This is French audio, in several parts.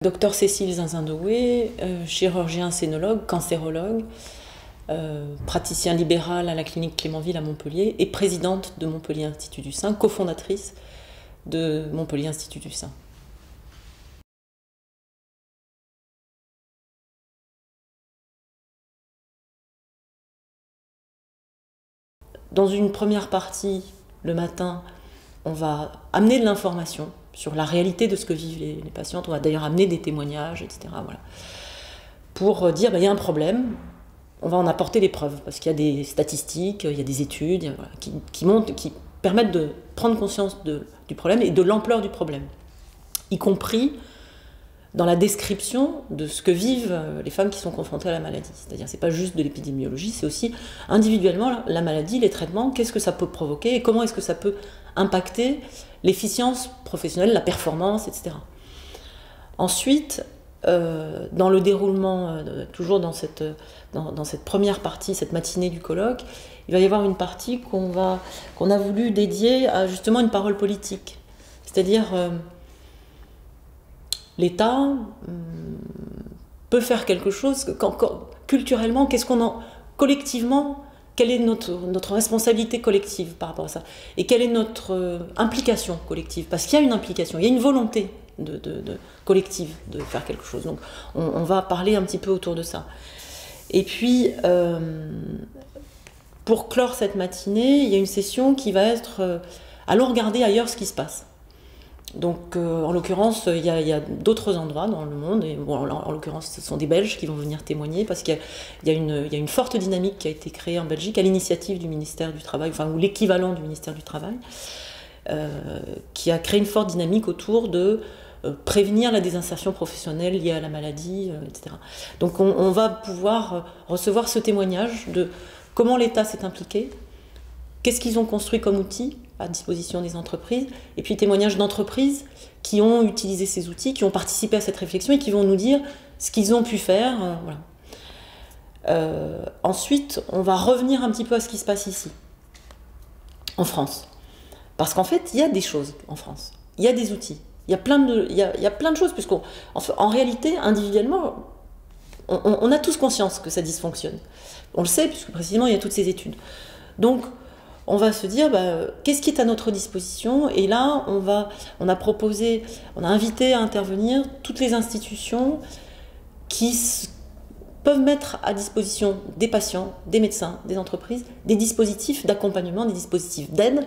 Docteur Cécile Zinzin-Doué, chirurgien sénologue, cancérologue, praticien libéral à la clinique Clémenville à Montpellier et présidente de Montpellier Institut du Sein, cofondatrice de Montpellier Institut du Sein. Dans une première partie, le matin, on va amener de l'information sur la réalité de ce que vivent les patientes. On va d'ailleurs amener des témoignages, etc. Voilà. Pour dire, il y a un problème, on va en apporter des preuves, parce qu'il y a des statistiques, il y a des études voilà, qui permettent de prendre conscience du problème et de l'ampleur du problème, y compris dans la description de ce que vivent les femmes qui sont confrontées à la maladie. C'est-à-dire, c'est pas juste de l'épidémiologie, c'est aussi individuellement la maladie, les traitements, qu'est-ce que ça peut provoquer et comment est-ce que ça peut impacter l'efficience professionnelle, la performance, etc. Ensuite, dans le déroulement, toujours dans cette première partie, cette matinée du colloque, il va y avoir une partie qu'on a voulu dédier à justement une parole politique. C'est-à-dire, l'État peut faire quelque chose, culturellement, collectivement, quelle est notre responsabilité collective par rapport à ça? Et quelle est notre implication collective? Parce qu'il y a une implication, il y a une volonté collective de faire quelque chose. Donc on va parler un petit peu autour de ça. Et puis, pour clore cette matinée, il y a une session qui va être allons regarder ailleurs ce qui se passe. Donc, en l'occurrence, il y a d'autres endroits dans le monde, et bon, en l'occurrence, ce sont des Belges qui vont venir témoigner, parce qu'il y a une forte dynamique qui a été créée en Belgique à l'initiative du ministère du Travail, enfin, ou l'équivalent du ministère du Travail, qui a créé une forte dynamique autour de prévenir la désinsertion professionnelle liée à la maladie, etc. Donc, on va pouvoir recevoir ce témoignage de comment l'État s'est impliqué, qu'est-ce qu'ils ont construit comme outils à disposition des entreprises, et puis témoignages d'entreprises qui ont utilisé ces outils, qui ont participé à cette réflexion et qui vont nous dire ce qu'ils ont pu faire. Voilà. Ensuite, on va revenir un petit peu à ce qui se passe ici, en France. Parce qu'en fait, il y a des choses en France, il y a des outils, il y a plein de choses, puisqu'en réalité, individuellement, on a tous conscience que ça dysfonctionne. On le sait, puisque précisément, il y a toutes ces études. Donc, on va se dire, qu'est-ce qui est à notre disposition? Et là, on a invité à intervenir toutes les institutions qui peuvent mettre à disposition des patients, des médecins, des entreprises, des dispositifs d'accompagnement, des dispositifs d'aide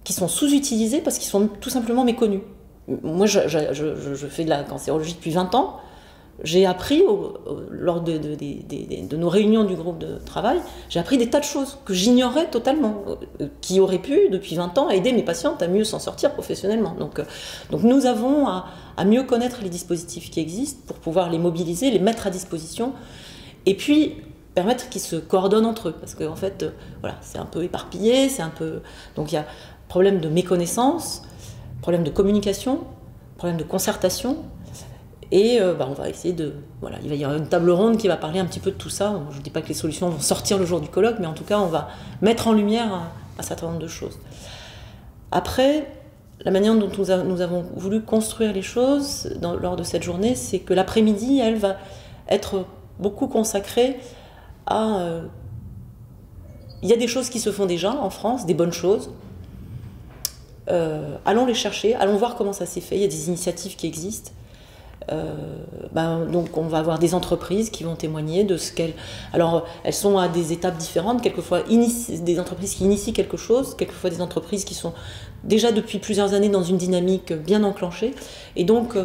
qui sont sous-utilisés parce qu'ils sont tout simplement méconnus. Moi, je fais de la cancérologie depuis 20 ans. J'ai appris, lors de nos réunions du groupe de travail, j'ai appris des tas de choses que j'ignorais totalement, qui auraient pu, depuis 20 ans, aider mes patientes à mieux s'en sortir professionnellement. Donc nous avons à mieux connaître les dispositifs qui existent pour pouvoir les mobiliser, les mettre à disposition, et puis permettre qu'ils se coordonnent entre eux. Parce qu'en fait, voilà, c'est un peu éparpillé, donc il y a problème de méconnaissance, problème de communication, problème de concertation. Et on va essayer voilà, il va y avoir une table ronde qui va parler un petit peu de tout ça. Je ne dis pas que les solutions vont sortir le jour du colloque, mais en tout cas, on va mettre en lumière un certain nombre de choses. Après, la manière dont nous avons voulu construire les choses lors de cette journée, c'est que l'après-midi, elle va être beaucoup consacrée à... il y a des choses qui se font déjà en France, des bonnes choses. Allons les chercher, allons voir comment ça s'est fait. Il y a des initiatives qui existent. Donc on va avoir des entreprises qui vont témoigner de ce qu'elles... Alors elles sont à des étapes différentes, quelquefois des entreprises qui initient quelque chose, quelquefois des entreprises qui sont déjà depuis plusieurs années dans une dynamique bien enclenchée, et donc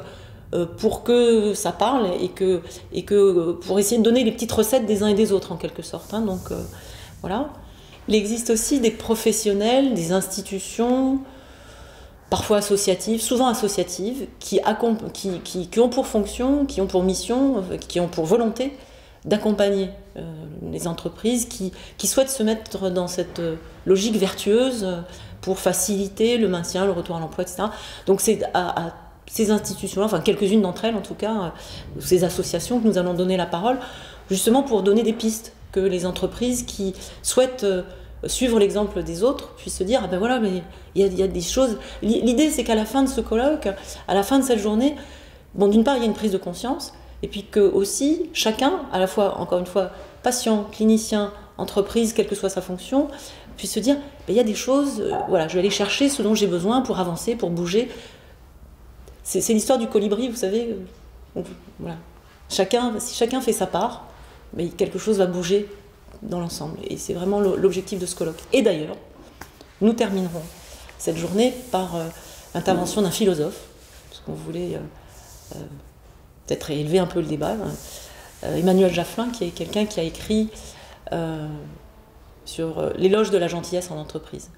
pour que ça parle et que pour essayer de donner les petites recettes des uns et des autres en quelque sorte, hein, donc voilà. Il existe aussi des professionnels, des institutions, parfois associatives, souvent associatives, qui ont pour fonction, qui ont pour mission, qui ont pour volonté d'accompagner les entreprises qui souhaitent se mettre dans cette logique vertueuse pour faciliter le maintien, le retour à l'emploi, etc. Donc c'est à ces institutions-là, enfin quelques-unes d'entre elles en tout cas, ces associations que nous allons donner la parole, justement pour donner des pistes, que les entreprises qui souhaitent suivre l'exemple des autres, puissent se dire, ah ben voilà, mais il y a des choses... L'idée, c'est qu'à la fin de ce colloque, à la fin de cette journée, bon, d'une part, il y a une prise de conscience, et puis que aussi, chacun, à la fois, encore une fois, patient, clinicien, entreprise, quelle que soit sa fonction, puisse se dire, ben, il y a des choses, voilà, je vais aller chercher ce dont j'ai besoin pour avancer, pour bouger. C'est l'histoire du colibri, vous savez. Voilà. Si chacun fait sa part, ben, quelque chose va bouger dans l'ensemble. Et c'est vraiment l'objectif de ce colloque. Et d'ailleurs, nous terminerons cette journée par l'intervention d'un philosophe, parce qu'on voulait peut-être élever un peu le débat. Emmanuel Jafflin, qui est quelqu'un qui a écrit sur l'éloge de la gentillesse en entreprise.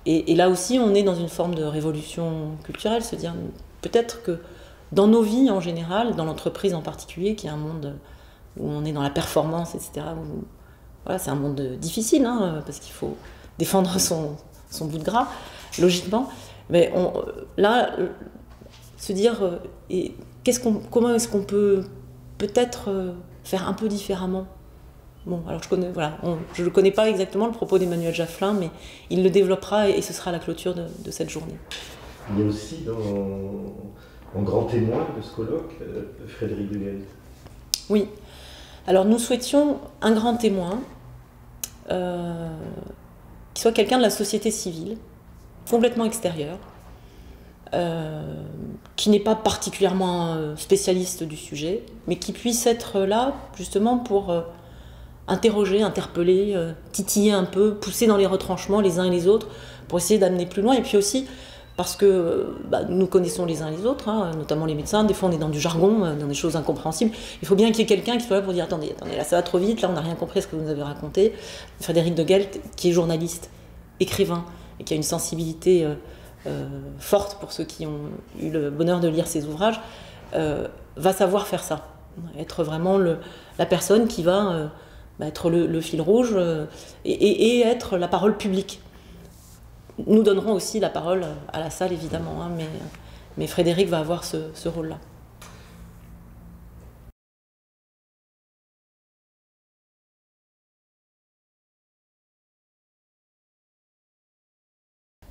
Et là aussi, on est dans une forme de révolution culturelle, se dire peut-être que dans nos vies en général, dans l'entreprise en particulier, qui est un monde où on est dans la performance, etc., où, voilà, c'est un monde difficile, hein, parce qu'il faut défendre son bout de gras, logiquement. Mais là, se dire comment est-ce qu'on peut peut-être faire un peu différemment. Bon, alors je ne connais pas exactement le propos d'Emmanuel Jafflin, mais il le développera et ce sera la clôture de cette journée. Il y a aussi en grand témoin de ce colloque, Frédéric Degelt. Oui. Alors nous souhaitions un grand témoin qui soit quelqu'un de la société civile, complètement extérieur, qui n'est pas particulièrement spécialiste du sujet, mais qui puisse être là justement pour interroger, interpeller, titiller un peu, pousser dans les retranchements les uns et les autres, pour essayer d'amener plus loin. Et puis aussi, parce que nous connaissons les uns et les autres, hein, notamment les médecins, des fois on est dans du jargon, dans des choses incompréhensibles. Il faut bien qu'il y ait quelqu'un qui soit là pour dire attendez, là ça va trop vite, là on n'a rien compris à ce que vous nous avez raconté. Frédéric Degelt, qui est journaliste, écrivain, et qui a une sensibilité forte pour ceux qui ont eu le bonheur de lire ses ouvrages, va savoir faire ça. Être vraiment la personne qui va être le fil rouge et être la parole publique. Nous donnerons aussi la parole à la salle, évidemment, hein, mais Frédéric va avoir ce rôle-là.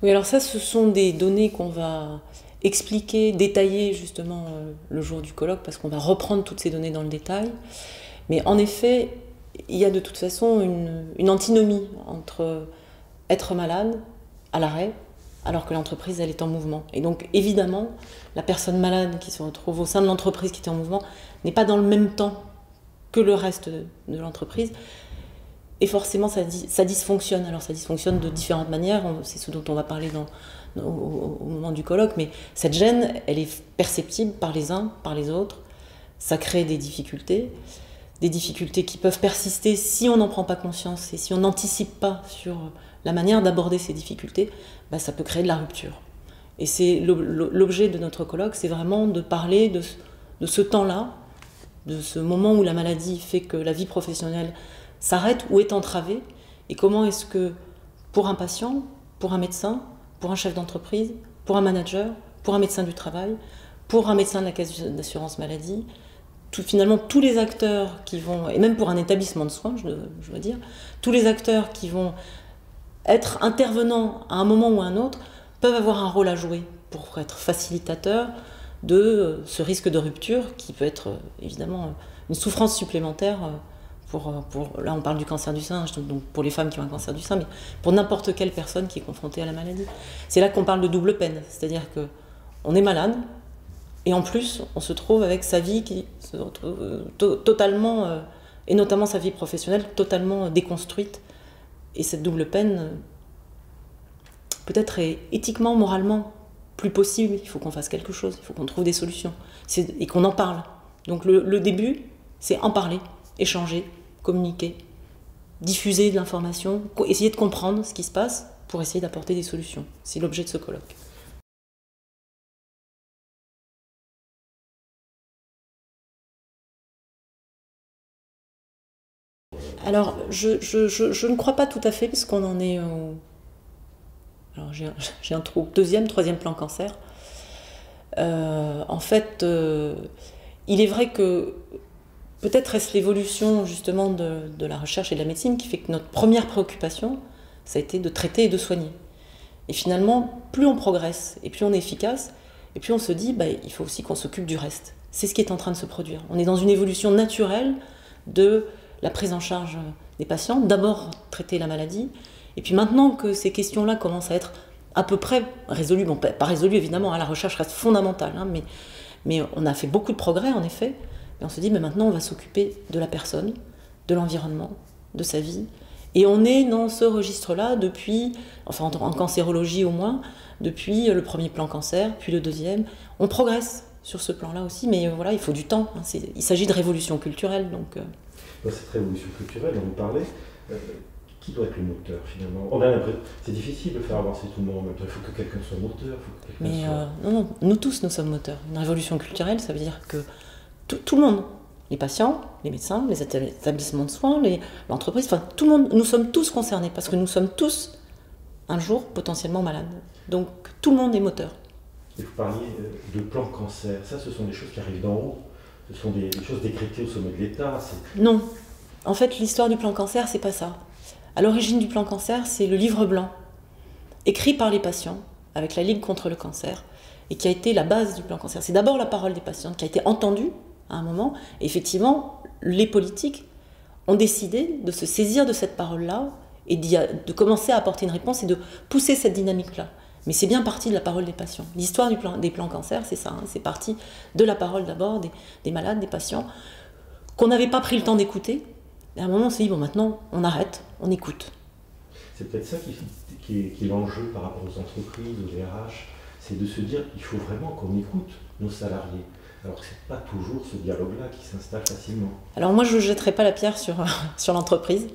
Oui, alors ça, ce sont des données qu'on va expliquer, détailler justement le jour du colloque, parce qu'on va reprendre toutes ces données dans le détail. Mais en effet, il y a de toute façon une antinomie entre être malade, à l'arrêt, alors que l'entreprise, elle est en mouvement. Et donc, évidemment, la personne malade qui se retrouve au sein de l'entreprise qui est en mouvement n'est pas dans le même temps que le reste de l'entreprise. Et forcément, ça dysfonctionne. Alors, ça dysfonctionne de différentes manières. C'est ce dont on va parler au moment du colloque. Mais cette gêne, elle est perceptible par les uns, par les autres. Ça crée des difficultés qui peuvent persister si on n'en prend pas conscience et si on n'anticipe pas sur la manière d'aborder ces difficultés, ça peut créer de la rupture. Et c'est l'objet de notre colloque, c'est vraiment de parler de ce temps-là, de ce moment où la maladie fait que la vie professionnelle s'arrête ou est entravée, et comment est-ce que, pour un patient, pour un médecin, pour un chef d'entreprise, pour un manager, pour un médecin du travail, pour un médecin de la caisse d'assurance maladie, finalement tous les acteurs qui vont, et même pour un établissement de soins, je dois dire, tous les acteurs qui vont être intervenants à un moment ou à un autre peuvent avoir un rôle à jouer pour être facilitateurs de ce risque de rupture qui peut être évidemment une souffrance supplémentaire là on parle du cancer du sein, donc pour les femmes qui ont un cancer du sein, mais pour n'importe quelle personne qui est confrontée à la maladie. C'est là qu'on parle de double peine, c'est-à-dire qu'on est malade, et en plus, on se trouve avec sa vie qui se retrouve totalement, et notamment sa vie professionnelle, totalement déconstruite. Et cette double peine, peut-être est éthiquement, moralement, plus possible. Il faut qu'on fasse quelque chose, il faut qu'on trouve des solutions, et qu'on en parle. Donc le début, c'est en parler, échanger, communiquer, diffuser de l'information, essayer de comprendre ce qui se passe pour essayer d'apporter des solutions. C'est l'objet de ce colloque. Alors, je ne crois pas tout à fait, parce qu'on en est au... Alors, j'ai un trou. Deuxième, troisième plan cancer. En fait, il est vrai que peut-être est-ce l'évolution, justement, de la recherche et de la médecine qui fait que notre première préoccupation, ça a été de traiter et de soigner. Et finalement, plus on progresse et plus on est efficace, Et puis on se dit, il faut aussi qu'on s'occupe du reste. C'est ce qui est en train de se produire. On est dans une évolution naturelle de la prise en charge des patients. D'abord traiter la maladie, et puis maintenant que ces questions-là commencent à être à peu près résolues, bon, pas résolues évidemment, la recherche reste fondamentale, mais on a fait beaucoup de progrès en effet, et on se dit, mais maintenant on va s'occuper de la personne, de l'environnement, de sa vie. Et on est dans ce registre-là depuis, enfin en cancérologie au moins, depuis le premier plan cancer, puis le deuxième. On progresse sur ce plan-là aussi, mais voilà, il faut du temps. Il s'agit de révolution culturelle. Donc, Dans cette révolution culturelle dont vous parlez, qui doit être le moteur finalement? On a l'impression, c'est difficile de faire avancer tout le monde en même temps. Il faut que quelqu'un soit moteur. Non, nous tous, nous sommes moteurs. Une révolution culturelle, ça veut dire que tout le monde, les patients, les médecins, les établissements de soins, l'entreprise, enfin tout le monde, nous sommes tous concernés parce que nous sommes tous un jour potentiellement malades. Donc tout le monde est moteur. Et vous parliez de plan cancer. Ça, ce sont des choses qui arrivent d'en haut. Ce sont des choses décrétées au sommet de l'État. Non. En fait, l'histoire du plan cancer, c'est pas ça. À l'origine du plan cancer, c'est le livre blanc, écrit par les patients, avec la Ligue contre le cancer, et qui a été la base du plan cancer. C'est d'abord la parole des patients qui a été entendue à un moment. Et effectivement, les politiques ont décidé de se saisir de cette parole-là et de commencer à apporter une réponse et de pousser cette dynamique-là. Mais c'est bien parti de la parole des patients. L'histoire des plans cancer, c'est ça. C'est parti de la parole d'abord des malades, des patients, qu'on n'avait pas pris le temps d'écouter. Et à un moment, on s'est dit, bon, maintenant, on arrête, on écoute. C'est peut-être ça qui est l'enjeu par rapport aux entreprises, aux RH, c'est de se dire qu'il faut vraiment qu'on écoute nos salariés. Alors que ce n'est pas toujours ce dialogue-là qui s'installe facilement. Alors moi, je ne jetterai pas la pierre sur l'entreprise.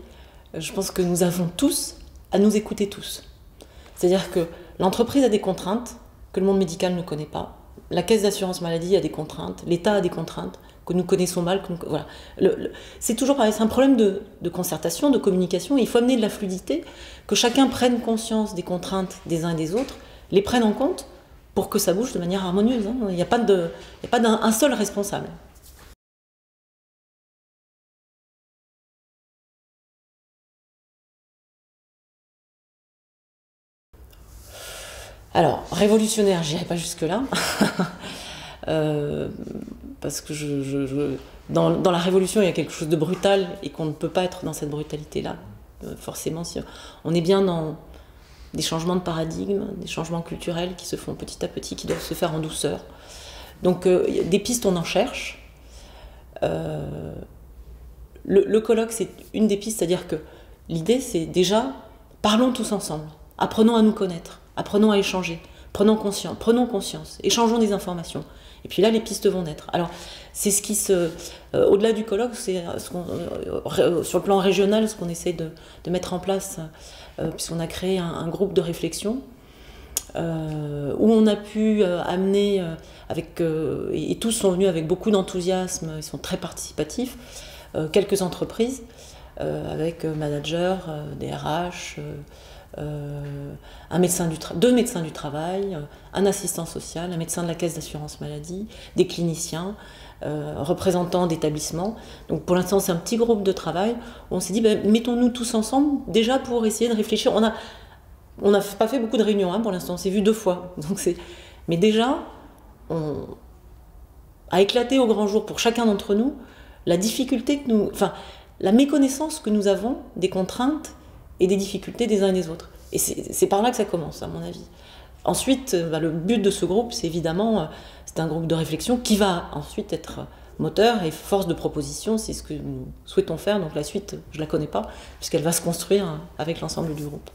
Je pense que nous avons tous à nous écouter tous. C'est-à-dire que l'entreprise a des contraintes que le monde médical ne connaît pas. La caisse d'assurance maladie a des contraintes, l'État a des contraintes que nous connaissons mal. Voilà. C'est toujours pareil, c'est un problème de concertation, de communication. Il faut amener de la fluidité, que chacun prenne conscience des contraintes des uns et des autres, les prenne en compte pour que ça bouge de manière harmonieuse. Il n'y a pas d'un seul responsable. Alors, révolutionnaire, j'irai pas jusque-là, parce que dans la révolution, il y a quelque chose de brutal et qu'on ne peut pas être dans cette brutalité-là. Forcément, si on est bien dans des changements de paradigme, des changements culturels qui se font petit à petit, qui doivent se faire en douceur. Donc, des pistes, on en cherche. Le colloque, c'est une des pistes, c'est-à-dire que l'idée, c'est déjà, parlons tous ensemble, apprenons à nous connaître. Apprenons à échanger, prenons conscience, échangeons des informations. Et puis là, les pistes vont naître. Alors, c'est ce qui au-delà du colloque, c'est sur le plan régional, ce qu'on essaie de mettre en place, puisqu'on a créé un groupe de réflexion, où on a pu amener, et tous sont venus avec beaucoup d'enthousiasme, ils sont très participatifs, quelques entreprises, avec managers, des RH, deux médecins du travail, un assistant social, un médecin de la caisse d'assurance maladie, des cliniciens, représentants d'établissements. Donc pour l'instant, c'est un petit groupe de travail où on s'est dit, mettons-nous tous ensemble déjà pour essayer de réfléchir. On n'a pas fait beaucoup de réunions pour l'instant, on s'est vu 2 fois. Mais déjà, on a éclaté au grand jour pour chacun d'entre nous la difficulté la méconnaissance que nous avons des contraintes et des difficultés des uns et des autres. Et c'est par là que ça commence, à mon avis. Ensuite, le but de ce groupe, c'est évidemment, c'est un groupe de réflexion qui va ensuite être moteur et force de proposition, c'est ce que nous souhaitons faire. Donc la suite, je ne la connais pas, puisqu'elle va se construire avec l'ensemble du groupe.